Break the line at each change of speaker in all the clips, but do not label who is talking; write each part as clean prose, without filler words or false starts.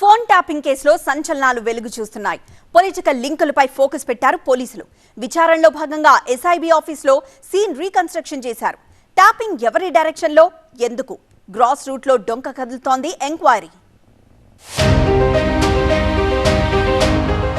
Phone tapping కేసులో సంచలనాలు వెలుగు చూస్తున్నాయి. పొలిటికల్ లింకులపై ఫోకస్ పెట్టారు పోలీసులు. విచారణలో భాగంగా ఎస్ఐబి ఆఫీసులో సీన్ రీకన్స్ట్రక్షన్ చేశారు. ట్యాపింగ్ ఎవరి డైరెక్షన్లో, ఎందుకు, గ్రాస్ రూట్లో డొంక కదులుతోంది enquiry.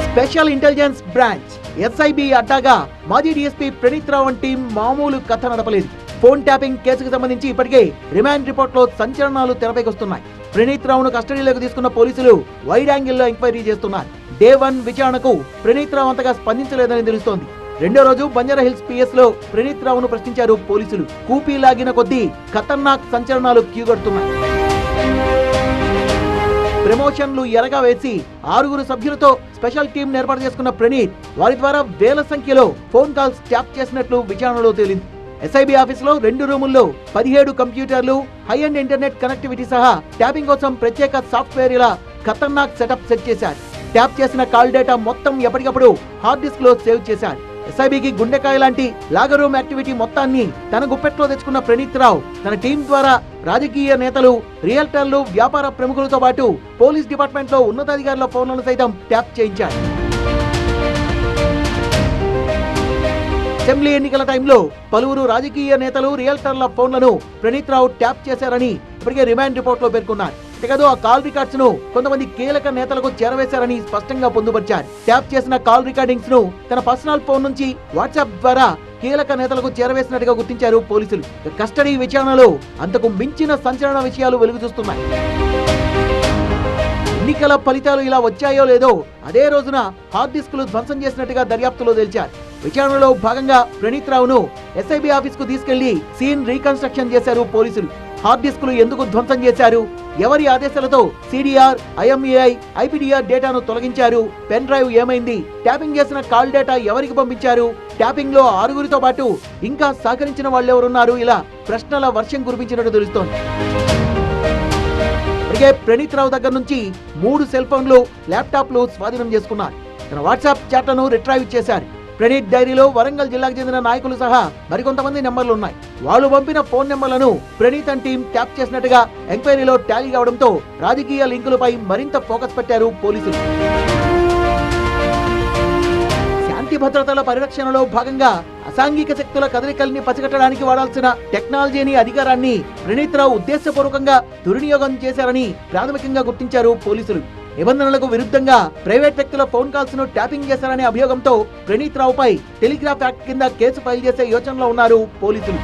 Special intelligence branch SIB అడ్డాగా మాజీ డీఎస్పీ ప్రణీత్ రావు టీం మామూలు కథ నడపలేదు. ఫోన్ ట్యాపింగ్ కేసుకు సంబంధించి ఇప్పటికే రిమాండ్ రిపోర్ట్లో సంచలనాలు తెరపైకి వస్తున్నాయి. ప్రణీత్ రావును కస్టడీలోకి తీసుకున్న పోలీసులు వైడ్ యాంగిల్లో ఎంక్వైరీ చేస్తున్నారు. డే 1 విచారణకు ప్రణీత్ రావు అంతగా స్పందించలేదని తెలుస్తోంది. రెండో రోజు బంజారా హిల్స్ పిఎస్ లో ప్రణీత్ రావును ప్రశ్నించారు పోలీసులు. కూపీ లాగిన కొద్దీ ఖతర్నాక్ సంచలనాలు క్యూగడుతున్నాయి. ప్రమోషన్లు ఎరగా వేసి 6 సభ్యులతో స్పెషల్ టీం ఏర్పాటు చేసుకున్న ప్రణీత్ వారి ద్వారా వేల సంఖ్యలో ఫోన్ కాల్స్ ట్యాప్ చేసినట్లు విచారణలో తేలింది. ఎస్ఐబి ఆఫీసులో 2 రూముల్లో 17 కంప్యూటర్లు, హై అండ్ ఇంటర్నెట్ కనెక్టివిటీ సహా ట్యాపింగ్ కోసం ప్రత్యేక సాఫ్ట్వేర్ ఇలా ఖతర్నాక్ సెటప్ సెట్ చేశారు. ట్యాప్ చేసిన కాల్ డేటా మొత్తం ఎప్పటికప్పుడు హార్డ్ డిస్క్ లో సేవ్ చేశారు. ఎస్ఐబికి గుండెకాయ లాంటి లాగర్ రూమ్ యాక్టివిటీ మొత్తాన్ని తన గుప్పెట్లో తెచ్చుకున్న ప్రణీత్ రావు తన టీం ద్వారా రాజకీయ నేతలు, రియల్టర్లు, వ్యాపార ప్రముఖులతో పాటు పోలీస్ డిపార్ట్మెంట్ లో ఉన్నతాధికారుల ఫోన్లను సైతం ట్యాప్ చేయించారు. అసెంబ్లీ ఎన్నికల టైంలో పలువురు రాజకీయ నేతలు, రియల్టర్ల ఫోన్లను ప్రణీత్ రావు ట్యాప్ చేశారని ఇప్పటికే రిమాండ్ రిపోర్ట్ లో పేర్కొన్నారు. అంతేకాదు ఆ కాల్ రికార్డ్స్ ను కొంతమంది కీలక నేతలకు చేరవేశారని స్పష్టంగా పొందుపరిచారు. ట్యాప్ చేసిన కాల్ రికార్డింగ్స్ ను తన పర్సనల్ ఫోన్ నుంచి వాట్సాప్ ద్వారా కీలక నేతలకు చేరవేసినట్టుగా గుర్తించారు పోలీసులు. కస్టడీ విచారణలో అంతకు మించిన సంచలన విషయాలు వెలుగు చూస్తున్నాయి. ఎన్నికల ఫలితాలు ఇలా వచ్చాయో లేదో అదే రోజున హార్డ్ డిస్కులు ధ్వంసం చేసినట్టుగా దర్యాప్తులో తేల్చారు. విచారణలో భాగంగా ప్రణీత్ రావును ఎస్ఐబి ఆఫీస్ కు తీసుకెళ్లి సీన్ రీకన్స్ట్రక్షన్ చేశారు పోలీసులు. హార్డ్ డిస్కులు ఎందుకు ధ్వంసం చేశారు, ఎవరి ఆదేశాలతో సిడిఆర్, ఐఎంఈఐ, ఐపీడీఆర్ డేటాను తొలగించారు, పెన్ డ్రైవ్ ఏమైంది, ట్యాపింగ్ చేసిన కాల్ డేటా ఎవరికి పంపించారు, ట్యాపింగ్ లో 6 పాటు ఇంకా సహకరించిన వాళ్ళెవరున్నారు, ఇలా ప్రశ్నల వర్షం కురిపించినట్టు తెలుస్తోంది. ఇప్పటికే ప్రణీత్ రావు దగ్గర నుంచి 3 సెల్ ఫోన్లు, ల్యాప్టాప్లు స్వాధీనం చేసుకున్నారు. తన వాట్సాప్ చాట్లను రిట్రైవ్ చేశారు. ప్రణీత్ డైరీలో వరంగల్ జిల్లాకు చెందిన నాయకులు సహా మరికొంతమంది నెంబర్లు ఉన్నాయి. వాళ్ళు పంపిన ఫోన్ నెంబర్లను ప్రణీత్ అండ్ టీం ట్యాప్ చేసినట్టుగా ఎంక్వైరీలో టాలీ కావడంతో రాజకీయ లింకులపై మరింత ఫోకస్ పెట్టారు పోలీసులు. శాంతి భద్రతల పరిరక్షణలో భాగంగా అసాంఘిక శక్తుల కదలికల్ని పసిగట్టడానికి వాడాల్సిన టెక్నాలజీని, అధికారాన్ని ప్రణీత్ రావు ఉద్దేశపూర్వకంగా దుర్వినియోగం చేశారని ప్రాథమికంగా గుర్తించారు పోలీసులు. నిబంధనలకు విరుద్ధంగా ప్రైవేట్ వ్యక్తుల ఫోన్ కాల్స్ ను ట్యాపింగ్ చేశారనే అభియోగంతో ప్రణీత్ రావుపై టెలిగ్రాఫ్ యాక్ట్ కింద కేసు ఫైల్ చేసే యోచనలో ఉన్నారు పోలీసులు.